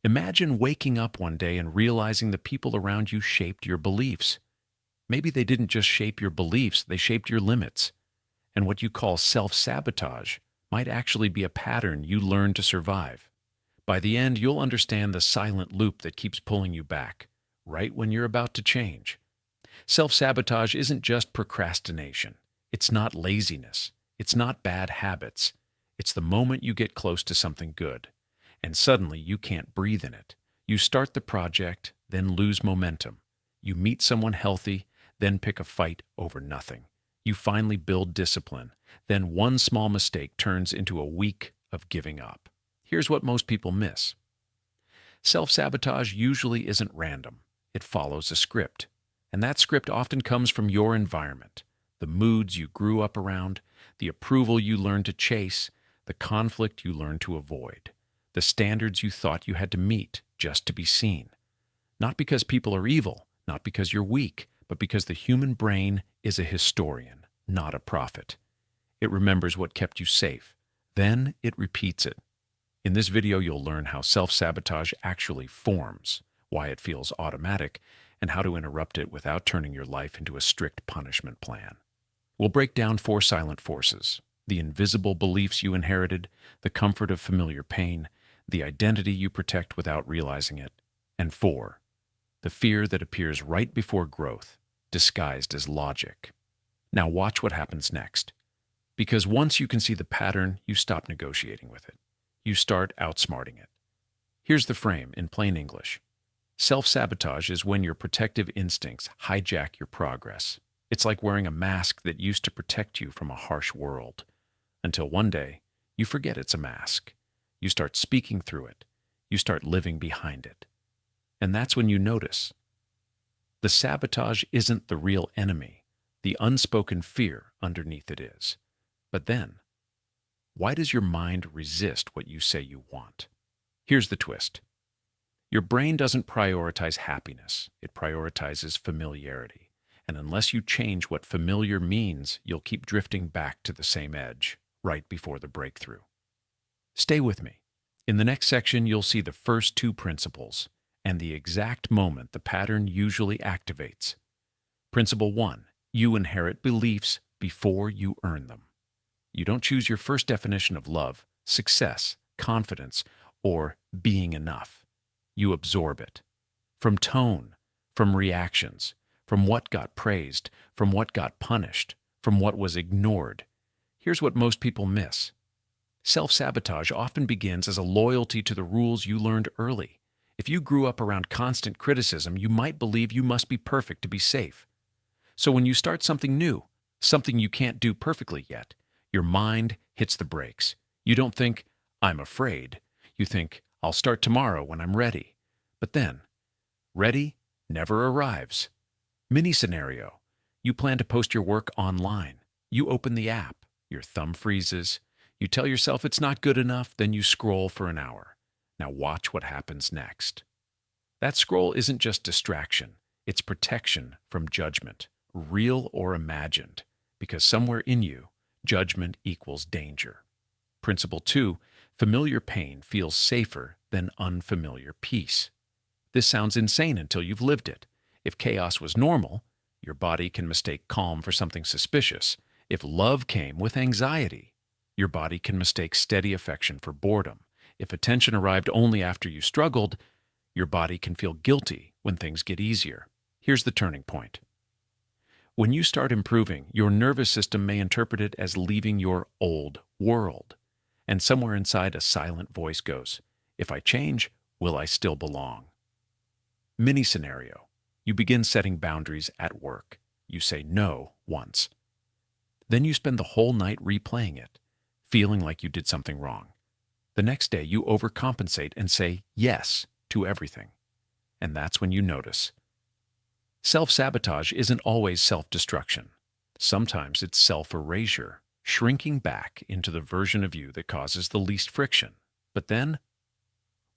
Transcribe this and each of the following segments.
Imagine waking up one day and realizing the people around you shaped your beliefs. Maybe they didn't just shape your beliefs, they shaped your limits. And what you call self-sabotage might actually be a pattern you learned to survive. By the end, you'll understand the silent loop that keeps pulling you back, right when you're about to change. Self-sabotage isn't just procrastination. It's not laziness. It's not bad habits. It's the moment you get close to something good, and suddenly you can't breathe in it. You start the project, then lose momentum. You meet someone healthy, then pick a fight over nothing. You finally build discipline, then one small mistake turns into a week of giving up. Here's what most people miss. Self-sabotage usually isn't random. It follows a script. And that script often comes from your environment, the moods you grew up around, the approval you learned to chase, the conflict you learned to avoid, the standards you thought you had to meet just to be seen. Not because people are evil, not because you're weak, but because the human brain is a historian, not a prophet. It remembers what kept you safe. Then it repeats it. In this video, you'll learn how self-sabotage actually forms, why it feels automatic, and how to interrupt it without turning your life into a strict punishment plan. We'll break down 4 silent forces: the invisible beliefs you inherited, the comfort of familiar pain, the identity you protect without realizing it, and 4, the fear that appears right before growth, disguised as logic. Now watch what happens next. Because once you can see the pattern, you stop negotiating with it. You start outsmarting it. Here's the frame in plain English. Self-sabotage is when your protective instincts hijack your progress. It's like wearing a mask that used to protect you from a harsh world. Until one day, you forget it's a mask. You start speaking through it. You start living behind it. And that's when you notice. The sabotage isn't the real enemy. The unspoken fear underneath it is. But then, why does your mind resist what you say you want? Here's the twist. Your brain doesn't prioritize happiness. It prioritizes familiarity. And unless you change what familiar means, you'll keep drifting back to the same edge, right before the breakthrough. Stay with me. In the next section, you'll see the first 2 principles and the exact moment the pattern usually activates. Principle 1. You inherit beliefs before you earn them. You don't choose your first definition of love, success, confidence, or being enough. You absorb it. From tone, from reactions, from what got praised, from what got punished, from what was ignored. Here's what most people miss. Self-sabotage often begins as a loyalty to the rules you learned early. If you grew up around constant criticism, you might believe you must be perfect to be safe. So when you start something new, something you can't do perfectly yet, your mind hits the brakes. You don't think, I'm afraid. You think, I'll start tomorrow when I'm ready. But then, ready never arrives. Mini scenario. You plan to post your work online. You open the app. Your thumb freezes. You tell yourself it's not good enough, then you scroll for an hour. Now watch what happens next. That scroll isn't just distraction. It's protection from judgment, real or imagined, because somewhere in you, judgment equals danger. Principle 2. Familiar pain feels safer than unfamiliar peace. This sounds insane until you've lived it. If chaos was normal, your body can mistake calm for something suspicious. If love came with anxiety, your body can mistake steady affection for boredom. If attention arrived only after you struggled, your body can feel guilty when things get easier. Here's the turning point. When you start improving, your nervous system may interpret it as leaving your old world. And somewhere inside, a silent voice goes, if I change, will I still belong? Mini scenario. You begin setting boundaries at work. You say no once. Then you spend the whole night replaying it, feeling like you did something wrong. The next day, you overcompensate and say yes to everything. And that's when you notice. Self-sabotage isn't always self-destruction. Sometimes it's self-erasure, shrinking back into the version of you that causes the least friction. But then,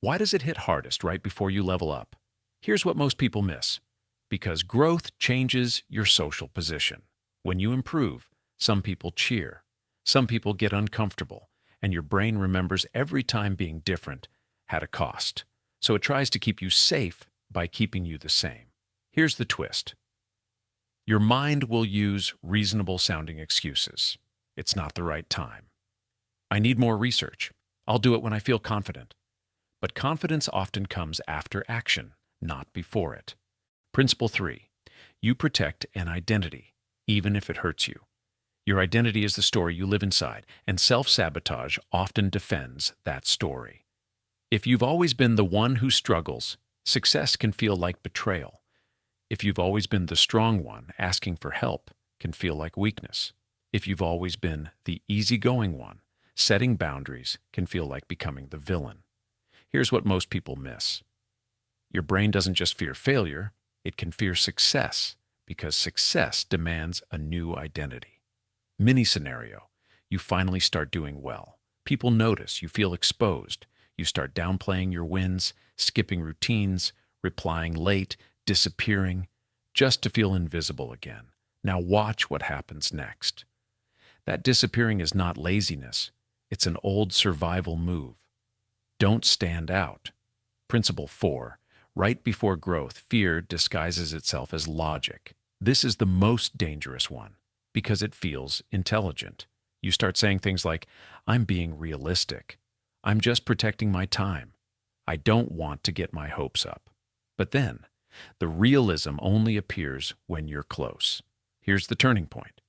why does it hit hardest right before you level up? Here's what most people miss. Because growth changes your social position. When you improve, some people cheer. Some people get uncomfortable, and your brain remembers every time being different had a cost. So it tries to keep you safe by keeping you the same. Here's the twist. Your mind will use reasonable sounding excuses. It's not the right time. I need more research. I'll do it when I feel confident. But confidence often comes after action, not before it. Principle 3. You protect an identity, even if it hurts you. Your identity is the story you live inside, and self-sabotage often defends that story. If you've always been the one who struggles, success can feel like betrayal. If you've always been the strong one, asking for help can feel like weakness. If you've always been the easygoing one, setting boundaries can feel like becoming the villain. Here's what most people miss. Your brain doesn't just fear failure, it can fear success, because success demands a new identity. Mini scenario. You finally start doing well. People notice, you feel exposed. You start downplaying your wins, skipping routines, replying late, disappearing, just to feel invisible again. Now watch what happens next. That disappearing is not laziness. It's an old survival move. Don't stand out. Principle 4. Right before growth, fear disguises itself as logic. This is the most dangerous one because it feels intelligent. You start saying things like, I'm being realistic. I'm just protecting my time. I don't want to get my hopes up. But then, the realism only appears when you're close. Here's the turning point.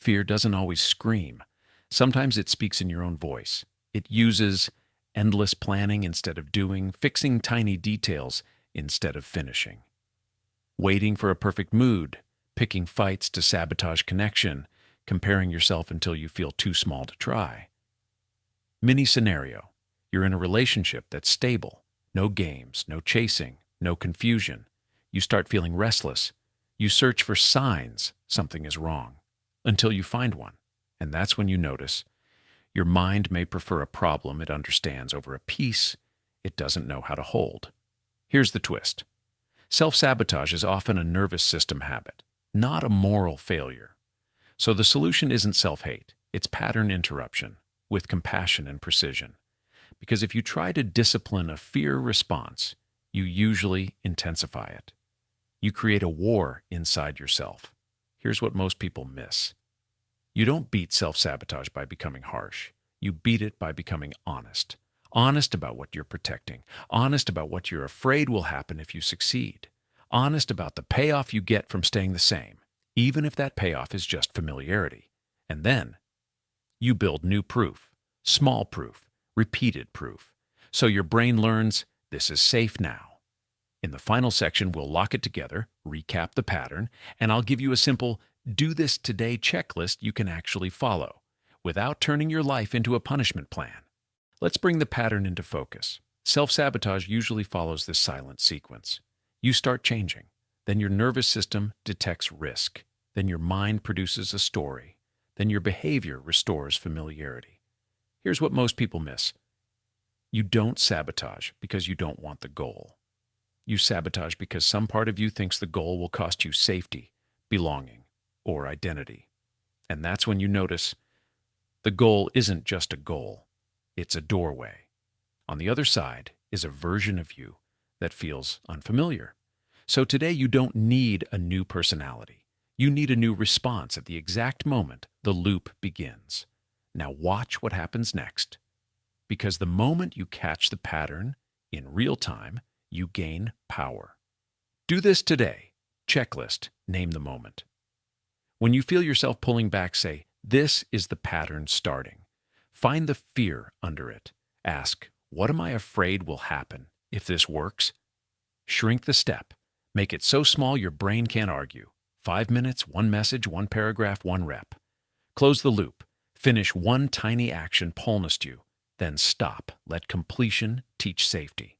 Fear doesn't always scream. Sometimes it speaks in your own voice. It uses endless planning instead of doing, fixing tiny details instead of finishing. Waiting for a perfect mood, picking fights to sabotage connection, comparing yourself until you feel too small to try. Mini scenario. You're in a relationship that's stable. No games, no chasing, no confusion. You start feeling restless. You search for signs something is wrong until you find one. And that's when you notice your mind may prefer a problem it understands over a peace it doesn't know how to hold. Here's the twist. Self-sabotage is often a nervous system habit, not a moral failure. So the solution isn't self-hate, it's pattern interruption with compassion and precision. Because if you try to discipline a fear response, you usually intensify it. You create a war inside yourself. Here's what most people miss. You don't beat self-sabotage by becoming harsh. You beat it by becoming honest. Honest about what you're protecting. Honest about what you're afraid will happen if you succeed. Honest about the payoff you get from staying the same, even if that payoff is just familiarity. And then you build new proof, small proof, repeated proof. So your brain learns this is safe now. In the final section, we'll lock it together, recap the pattern, and I'll give you a simple do this today checklist you can actually follow without turning your life into a punishment plan. Let's bring the pattern into focus. Self-sabotage usually follows this silent sequence. You start changing. Then your nervous system detects risk. Then your mind produces a story. Then your behavior restores familiarity. Here's what most people miss. You don't sabotage because you don't want the goal. You sabotage because some part of you thinks the goal will cost you safety, belonging, or identity. And that's when you notice the goal isn't just a goal, it's a doorway. On the other side is a version of you that feels unfamiliar. So today you don't need a new personality. You need a new response at the exact moment the loop begins. Now watch what happens next. Because the moment you catch the pattern in real time, you gain power. Do this today. Checklist, name the moment. When you feel yourself pulling back, say, this is the pattern starting. Find the fear under it. Ask, what am I afraid will happen if this works? Shrink the step. Make it so small your brain can't argue. 5 minutes, one message, one paragraph, one rep. Close the loop. Finish one tiny action pullnessed you. Then stop. Let completion teach safety.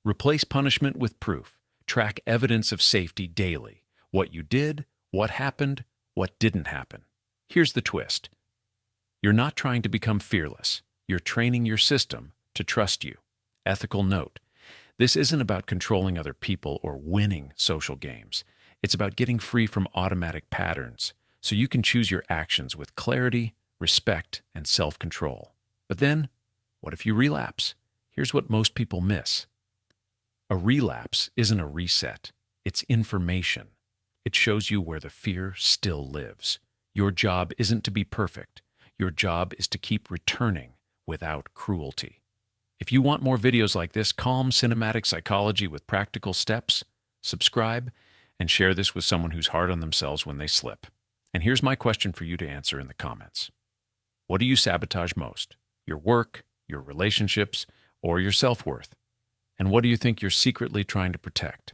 Replace punishment with proof. Track evidence of safety daily. What you did, what happened, what didn't happen. Here's the twist. You're not trying to become fearless. You're training your system to trust you. Ethical note. This isn't about controlling other people or winning social games. It's about getting free from automatic patterns so you can choose your actions with clarity, respect, and self-control. But then, what if you relapse? Here's what most people miss. A relapse isn't a reset. It's information. It shows you where the fear still lives. Your job isn't to be perfect. Your job is to keep returning without cruelty. If you want more videos like this, calm cinematic psychology with practical steps, subscribe and share this with someone who's hard on themselves when they slip. And here's my question for you to answer in the comments. What do you sabotage most? Your work, your relationships, or your self-worth? And what do you think you're secretly trying to protect?